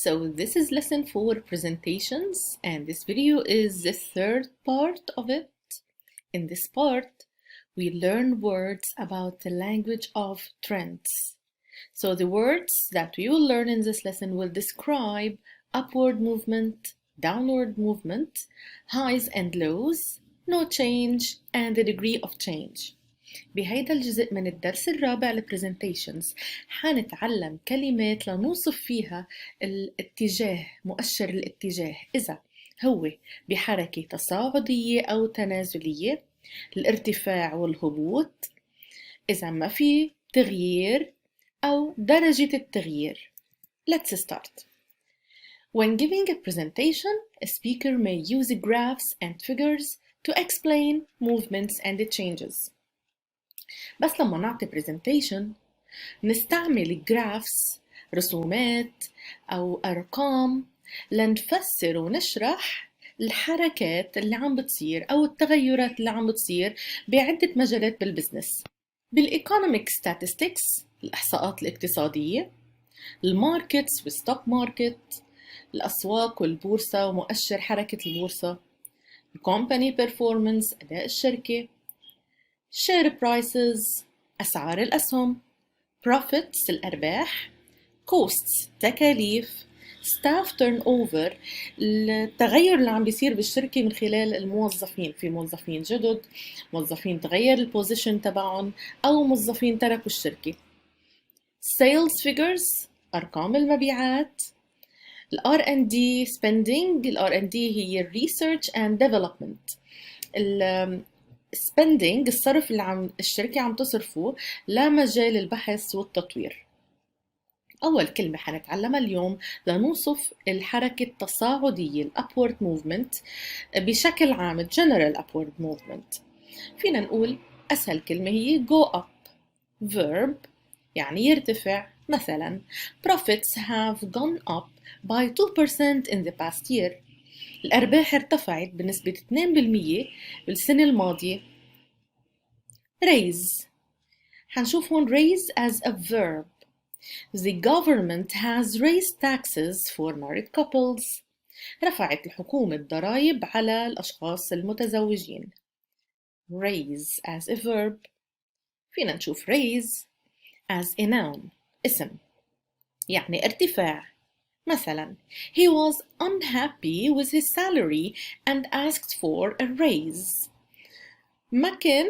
So this is lesson 4 presentations, and this video is the third part of it. In this part, we learn words about the language of trends. So the words that we will learn in this lesson will describe upward movement, downward movement, highs and lows, no change, and the degree of change. بهيدا الجزء من الدرس الرابع البرزنتيشنز حنتعلم كلمات لنوصف فيها الاتجاه، مؤشر الاتجاه إذا هو بحركة تصاعدية أو تنازلية، الارتفاع والهبوط، إذا ما في تغيير أو درجة التغيير. Let's start. When giving a presentation, a speaker may use graphs and figures to explain movements and changes. بس لما نعطي presentation نستعمل graphs، رسومات أو أرقام لنفسر ونشرح الحركات اللي عم بتصير أو التغيرات اللي عم بتصير بعدة مجالات بالبزنس. بالإيكونوميك statistics، الإحصاءات الاقتصادية، الماركتس والستوك ماركت، الأسواق والبورصة ومؤشر حركة البورصة، الكومباني بيرفورمانس، أداء الشركة، share prices، أسعار الأسهم، profits، الأرباح، costs، تكاليف، staff turnover، التغير اللي عم بيصير بالشركة من خلال الموظفين، في موظفين جدد، موظفين تغير البوزيشن تبعهم أو موظفين تركوا الشركة، sales figures، أرقام المبيعات، R&D spending، R&D هي research and development، spending الصرف اللي الشركة عم تصرفه لمجال البحث والتطوير. أول كلمة حنتعلمها اليوم لنوصف الحركة التصاعدية upward movement بشكل عام general upward movement. فينا نقول أسهل كلمة هي go up، verb يعني يرتفع. مثلا profits have gone up by 2% in the past year. الأرباح ارتفعت بنسبة 2% بالسنة الماضية. raise حنشوف هون raise as a verb. The government has raised taxes for married couples. رفعت الحكومة الضرائب على الأشخاص المتزوجين. raise as a verb. فينا نشوف raise as a noun، اسم يعني ارتفاع. مثلا he was unhappy with his salary and asked for a raise. ما كان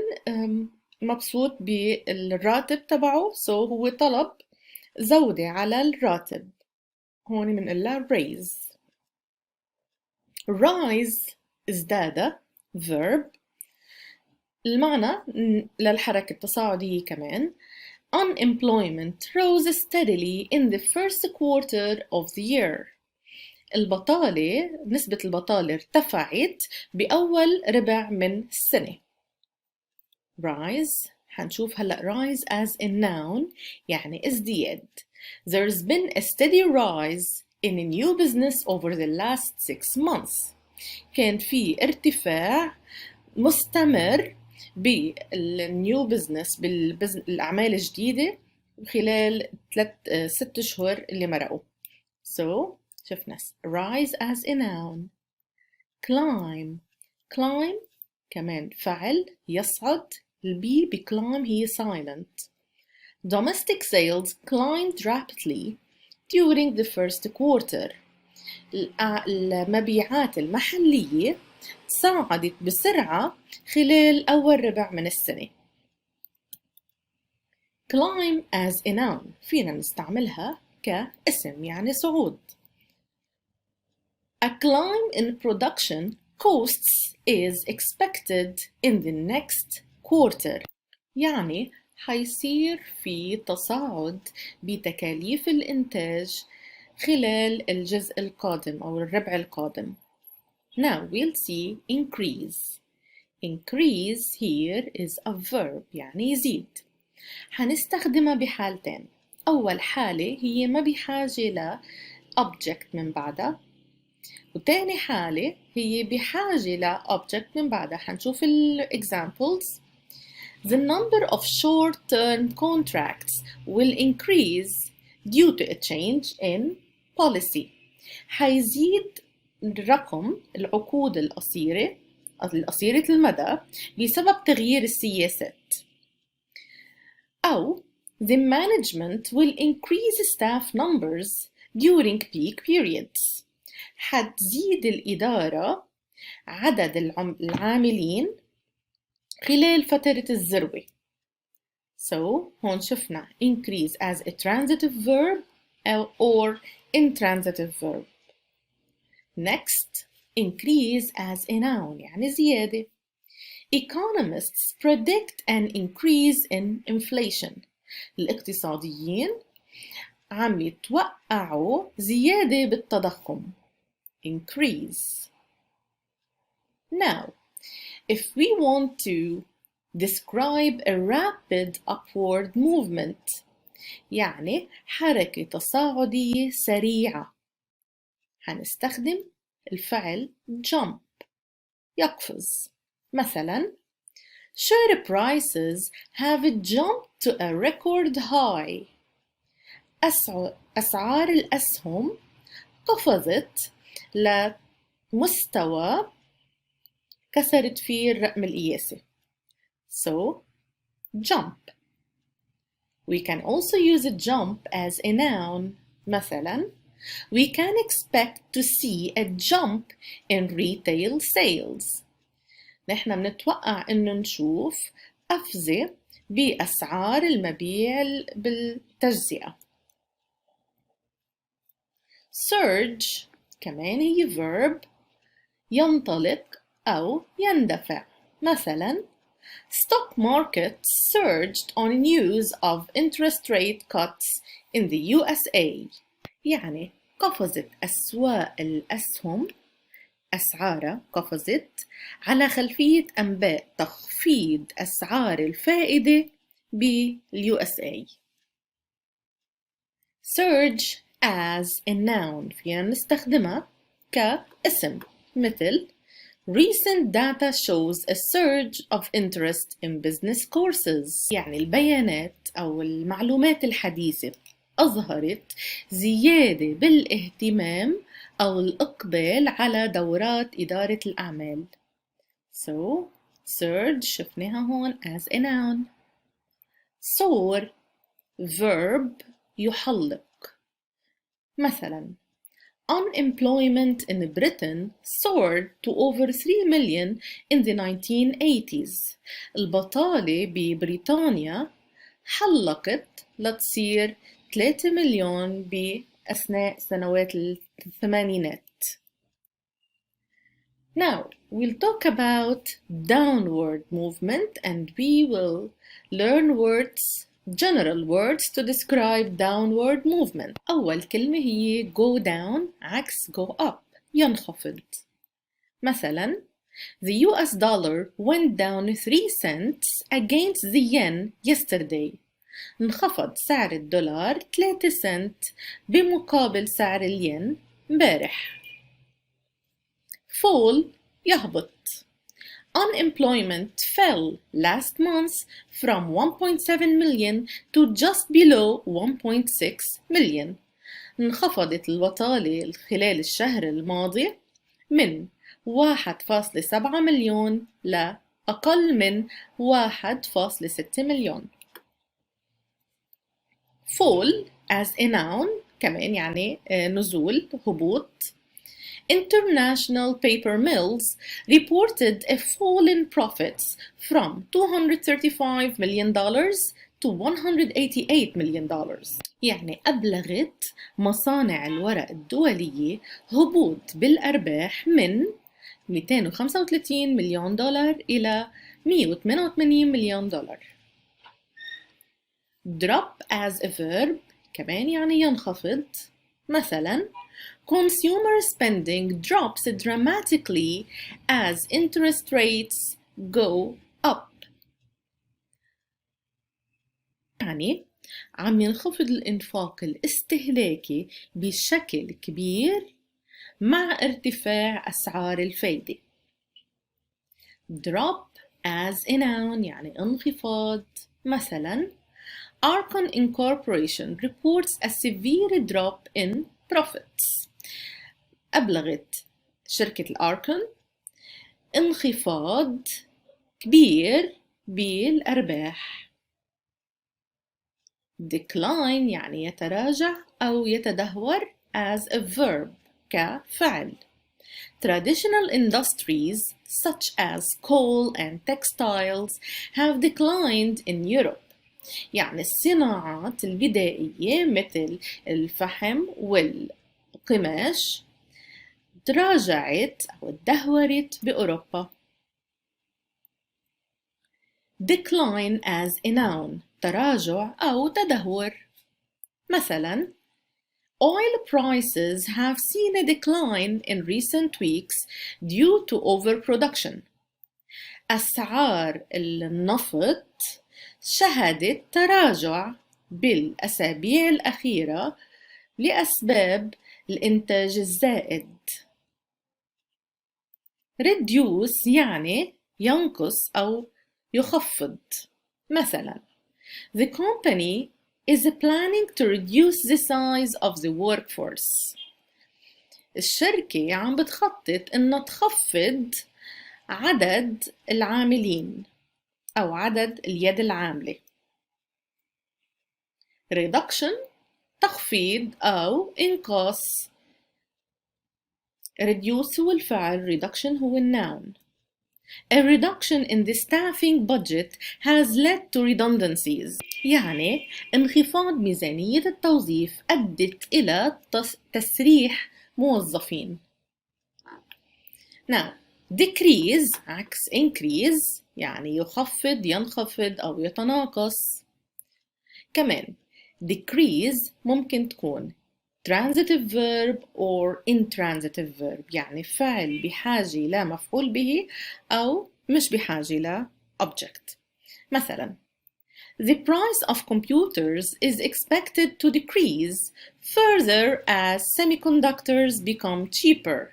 مبسوط بالراتب تبعه، هو طلب زودة على الراتب. هون منقلها raise. rise ازداد verb. المعنى للحركة التصاعدية كمان unemployment rose steadily in the first quarter of the year. نسبة البطالة ارتفعت بأول ربع من السنة. rise حنشوف هلأ rise as a noun يعني ازدياد. There's been a steady rise in a new business over the last 6 months. كان في ارتفاع مستمر بالنيو بزنس، بالأعمال الجديدة خلال 6 أشهر اللي مرقوا. So شفنا rise as a noun. climb كمان فعل يصعد. البي بclimb هي silent. Domestic sales climbed rapidly during the first quarter. المبيعات المحلية صعدت بسرعة خلال أول ربع من السنة. climb as a noun فينا نستعملها كاسم يعني صعود. A climb in production costs is expected in the next quarter. يعني حيصير في تصاعد بتكاليف الإنتاج خلال الجزء القادم أو الربع القادم. Now we'll see increase. Increase here is a verb يعني يزيد. حنستخدمها بحالتين. أول حالة هي ما بحاجة ل object من بعدها، وتاني حالة هي بحاجة ل object من بعدها. حنشوف ال examples. The number of short-term contracts will increase due to a change in policy. حيزيد رقم العقود القصيرة المدى بسبب تغيير السياسات. أو the management will increase staff numbers during peak periods. حتزيد الإدارة عدد العاملين خلال فترة الذروة. So هون شفنا increase as a transitive verb or intransitive verb. Next, increase as a noun يعني زيادة. Economists predict an increase in inflation. الاقتصاديين عم يتوقعوا زيادة بالتضخم. Increase. Now, if we want to describe a rapid upward movement يعني حركة تصاعدية سريعة هنستخدم الفعل jump يقفز. مثلا share prices have jumped to a record high. أسعار الأسهم قفزت لمستوى كسرت فيه الرقم القياسي. So jump. We can also use a jump as a noun. مثلا we can expect to see a jump in retail sales. نحن بنتوقع إنه نشوف قفزة بأسعار المبيع بالتجزئة. surge كمان هي verb ينطلق أو يندفع. مثلا stock markets surged on news of interest rate cuts in the USA. يعني قفزت أسواق الأسهم أسعارها قفزت على خلفية أنباء تخفيض أسعار الفائدة بالUSA. surge as a noun فينا نستخدمها كاسم مثل recent data shows a surge of interest in business courses. يعني البيانات أو المعلومات الحديثة أظهرت زيادة بالاهتمام أو الإقبال على دورات إدارة الأعمال. So, surge شفناها هون as a noun. soar verb يحلق. مثلا unemployment in Britain soared to over 3 million in the 1980s. البطالة ببريطانيا حلقت لتصير 3 مليون بأثناء سنوات الثمانينات. Now, we'll talk about downward movement and we will learn general words to describe downward movement. أول كلمة هي go down عكس go up ينخفض. مثلا the US dollar went down 3 cents against the yen yesterday. انخفض سعر الدولار 3 سنت بمقابل سعر الين امبارح. fall يهبط. Unemployment fell last month from 1.7 million to just below 1.6 million. انخفضت البطالة خلال الشهر الماضي من 1.7 مليون لأقل من 1.6 مليون. fall as a noun كمان يعني نزول هبوط. International paper mills reported a fall in profits from $235 million to $188 million. يعني أبلغت مصانع الورق الدولية هبوط بالأرباح من 235 مليون دولار إلى 188 مليون دولار. drop as a verb كمان يعني ينخفض. مثلا consumer spending drops dramatically as interest rates go up. يعني عم ينخفض الإنفاق الاستهلاكي بشكل كبير مع ارتفاع أسعار الفايدة. drop as a noun يعني انخفاض. مثلا Arqon Incorporation reports a severe drop in profits. أبلغت شركة الأرقام انخفاض كبير بالأرباح. decline يعني يتراجع أو يتدهور as a verb كفعل. Traditional industries such as coal and textiles have declined in Europe. يعني الصناعات البدائية مثل الفحم والقماش تراجعت أو تدهورت بأوروبا. decline as a noun تراجع أو تدهور. مثلاً oil prices have seen a decline in recent weeks due to overproduction. أسعار النفط شهدت تراجع بالأسابيع الأخيرة لأسباب الإنتاج الزائد. reduce يعني ينقص أو يخفض. مثلا the company is planning to reduce the size of the workforce. الشركة عم بتخطط إنها تخفض عدد العاملين أو عدد اليد العاملة. reduction تخفيض أو إنقاص. reduce هو الفعل، reduction هو النون. A reduction in the staffing budget has led to redundancies. يعني انخفاض ميزانية التوظيف أدت إلى تسريح موظفين. Now, decrease عكس increase يعني يخفض، ينخفض أو يتناقص. كمان decrease ممكن تكون transitive verb or intransitive verb يعني فعل بحاجة لا مفعول به أو مش بحاجة لا object. مثلا the price of computers is expected to decrease further as semiconductors become cheaper.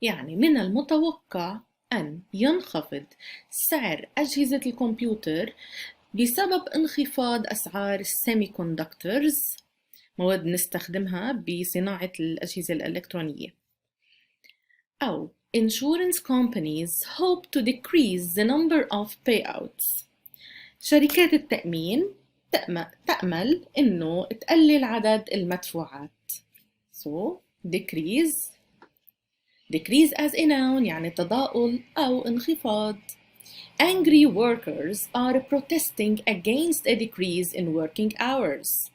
يعني من المتوقع أن ينخفض سعر أجهزة الكمبيوتر بسبب انخفاض أسعار السيمي كوندكتورز، مواد نستخدمها بصناعة الأجهزة الإلكترونية. أو insurance companies hope to decrease the number of payouts. شركات التأمين تأمل إنه تقلل عدد المدفوعات. So decrease as a noun يعني تضاؤل أو انخفاض. Angry workers are protesting against a decrease in working hours.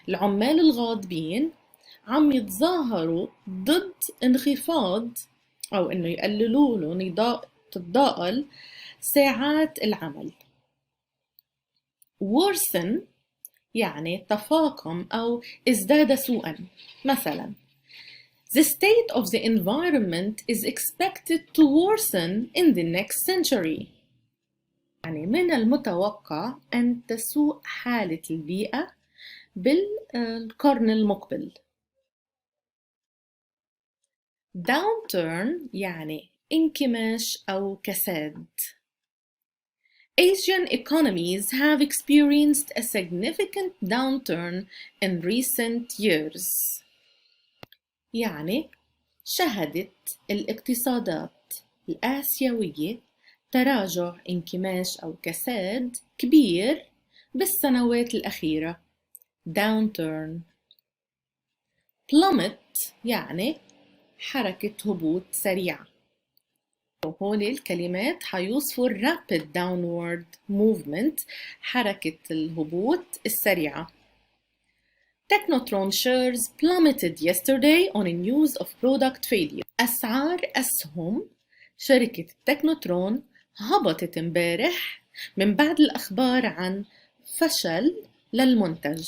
العمال الغاضبين عم يتظاهروا ضد انخفاض أو إنه يقللوا لهم تتضاءل ساعات العمل. worsen يعني تفاقم أو ازداد سوءا. مثلا the state of the environment is expected to worsen in the next century. يعني من المتوقع أن تسوء حالة البيئة بالقرن المقبل. downturn يعني انكماش أو كساد. Asian economies have experienced a significant downturn in recent years. يعني شهدت الاقتصادات الآسيوية تراجع، انكماش أو كساد كبير بالسنوات الأخيرة. downturn. plummet يعني حركة هبوط سريعة. وهول الكلمات حيوصفوا rapid downward movement حركة الهبوط السريعة. Technotron shares plummeted yesterday on a news of product failure. أسعار أسهم شركة تكنوترون هبطت امبارح من بعد الأخبار عن فشل للمنتج.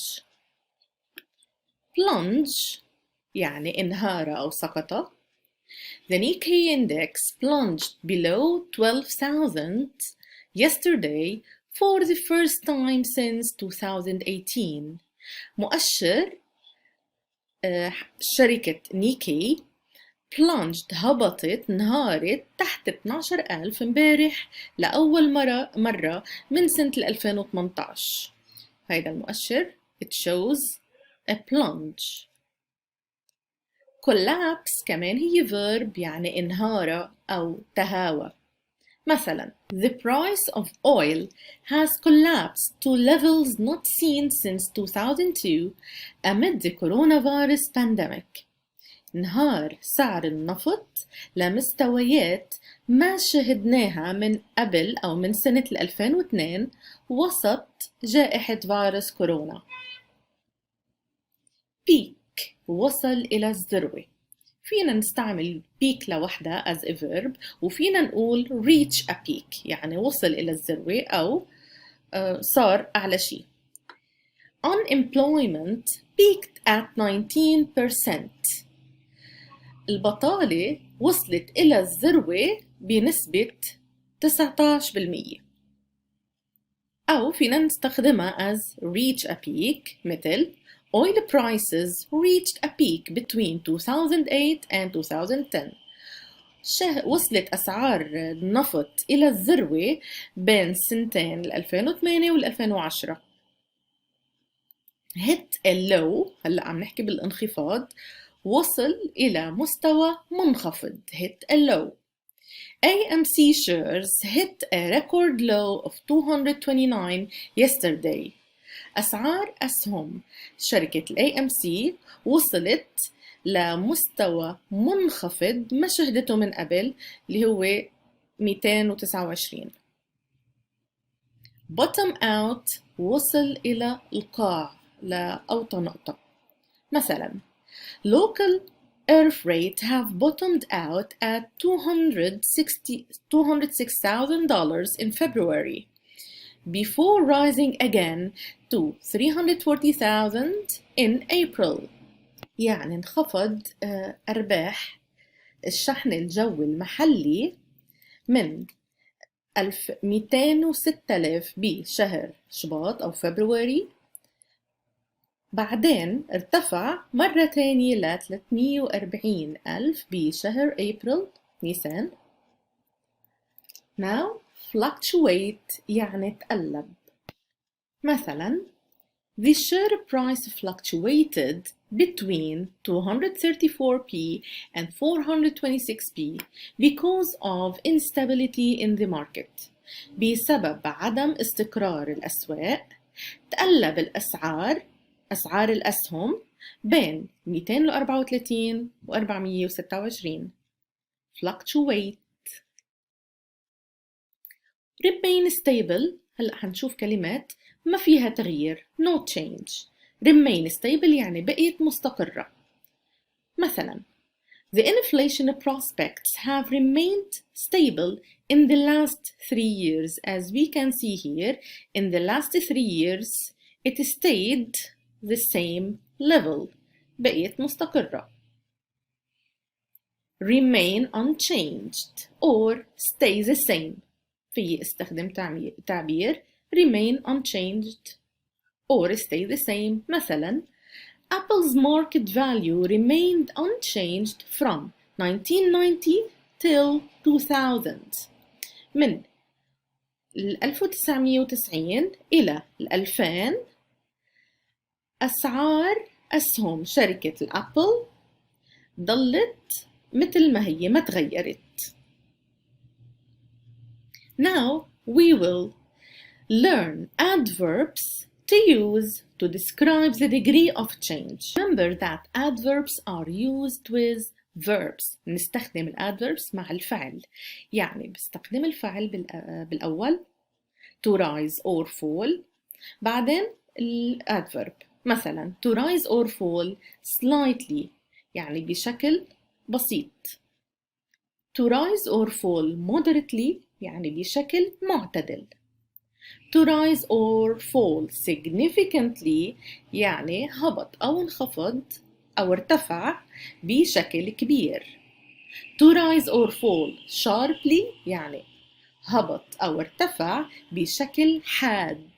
plunge يعني انهار أو سقط. The Nikkei index plunged below 12,000 yesterday for the first time since 2018. مؤشر شركة نيكي plunged هبطت انهارت تحت 12,000 امبارح لأول مرة من سنة 2018. هيدا المؤشر it shows a plunge. collapse كمان هي verb يعني انهار أو تهاوى. مثلا the price of oil has collapsed to levels not seen since 2002 amid the coronavirus pandemic. انهار سعر النفط لمستويات ما شهدناها من قبل أو من سنة 2002 وسط جائحة فيروس كورونا. peak وصل إلى الذروة. فينا نستعمل peak لوحدها as a verb وفينا نقول reach a peak يعني وصل إلى الذروة أو صار أعلى شيء. Unemployment peaked at 19%. البطالة وصلت إلى الذروة بنسبة 19%. أو فينا نستخدمها as reach a peak مثل oil prices reached a peak between 2008 and 2010. وصلت أسعار النفط إلى الذروة بين سنتين 2008 و 2010. hit a low هلأ عم نحكي بالانخفاض وصل إلى مستوى منخفض hit a low. Amc Shares hit a record low of 229 yesterday. أسعار أسهم شركة الAMC وصلت لمستوى منخفض ما شهدته من قبل اللي هو 229. bottom out وصل إلى القاع لأوطى نقطة. مثلا local air freight have bottomed out at $206,000 in February before rising again to 340,000 in April. يعني انخفض أرباح الشحن الجوي المحلي من 206,000 بشهر شباط أو فبراير، بعدين ارتفع مرة تانية ل 340,000 بشهر أبريل نيسان. Now fluctuate يعني تقلب. مثلا the share price fluctuated between 234p and 426p because of instability in the market. بسبب عدم استقرار الأسواق تقلب أسعار الأسهم بين 234 و 426. fluctuate. remain stable هلأ حنشوف كلمات ما فيها تغيير no change. remain stable يعني بقيت مستقرة. مثلا the inflation prospects have remained stable in the last 3 years. As we can see here, in the last 3 years it stayed the same level. بقيت مستقرة. remain unchanged or stay the same. في استخدم تعبير remain unchanged or stay the same. مثلا Apple's market value remained unchanged from 1990 till 2000. من 1990 إلى 2000 أسعار أسهم شركة الأبل ضلت مثل ما هي ما تغيرت. Now we will learn adverbs to use to describe the degree of change. Remember that adverbs are used with verbs. نستخدم adverbs مع الفعل. يعني بستخدم الفعل بالأول to rise or fall. بعدين adverb مثلا to rise or fall slightly يعني بشكل بسيط. to rise or fall moderately يعني بشكل معتدل. to rise or fall significantly يعني هبط أو انخفض أو ارتفع بشكل كبير. to rise or fall sharply يعني هبط أو ارتفع بشكل حاد.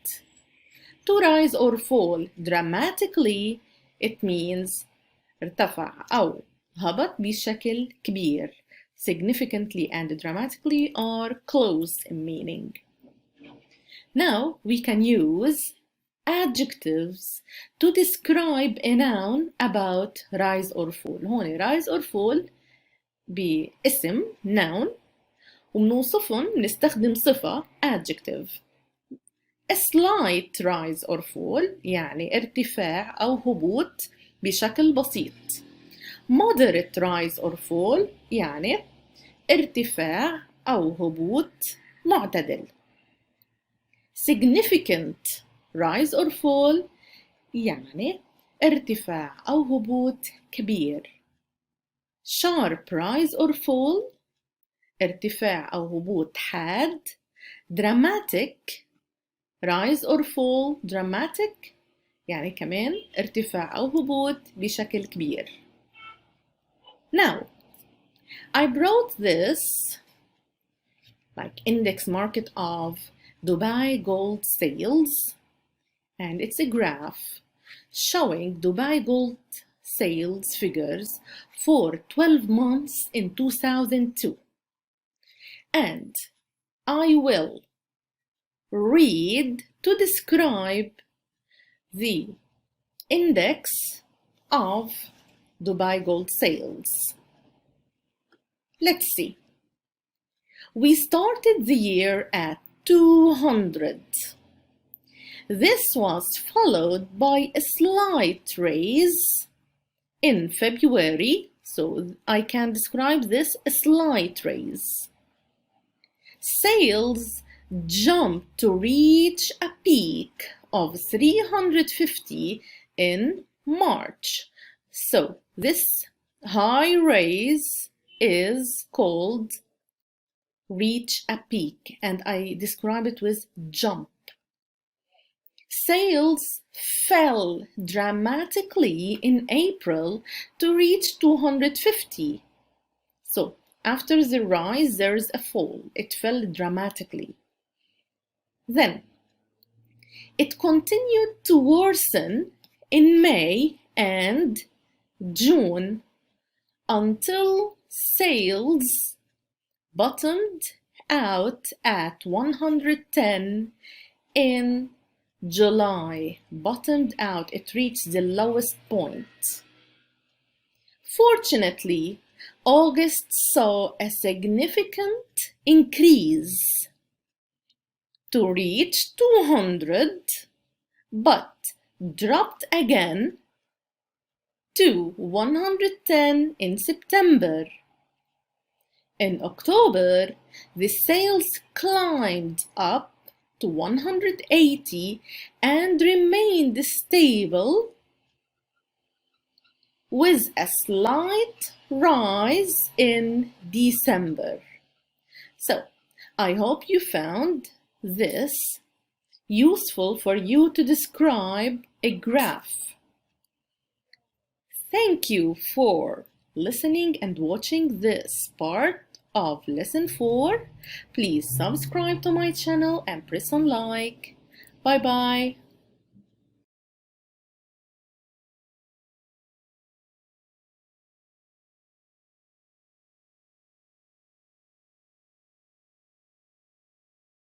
to rise or fall dramatically it means ارتفع أو هبط بشكل كبير. Significantly and dramatically are close in meaning. Now we can use adjectives to describe a noun about rise or fall. هون rise or fall باسم noun ومنوصفهم نستخدم صفة adjective. A slight rise or fall يعني ارتفاع أو هبوط بشكل بسيط. Moderate rise or fall يعني ارتفاع أو هبوط معتدل. Significant rise or fall يعني ارتفاع أو هبوط كبير. Sharp rise or fall ارتفاع أو هبوط حاد. Dramatic rise or fall dramatic يعني كمان ارتفاع أو هبوط بشكل كبير. Now, I brought this index market of Dubai gold sales, and it's a graph showing Dubai gold sales figures for 12 months in 2002. And I will read to describe the index of Dubai gold sales. Let's see. We started the year at 200. This was followed by a slight raise in February, so I can describe this a slight raise. Sales jumped to reach a peak of 350 in March. So this high raise is called reach a peak, and I describe it with jump. Sales fell dramatically in April to reach 250. So after the rise, there is a fall. It fell dramatically. Then it continued to worsen in May and June until sales bottomed out at 110 in July. Bottomed out, it reached the lowest point. Fortunately, August saw a significant increase to reach 200, but dropped again to 110 in September. In October, the sales climbed up to 180 and remained stable with a slight rise in December. So, I hope you found this useful for you to describe a graph. Thank you for listening and watching this part of lesson 4. Please subscribe to my channel and press on like. Bye bye.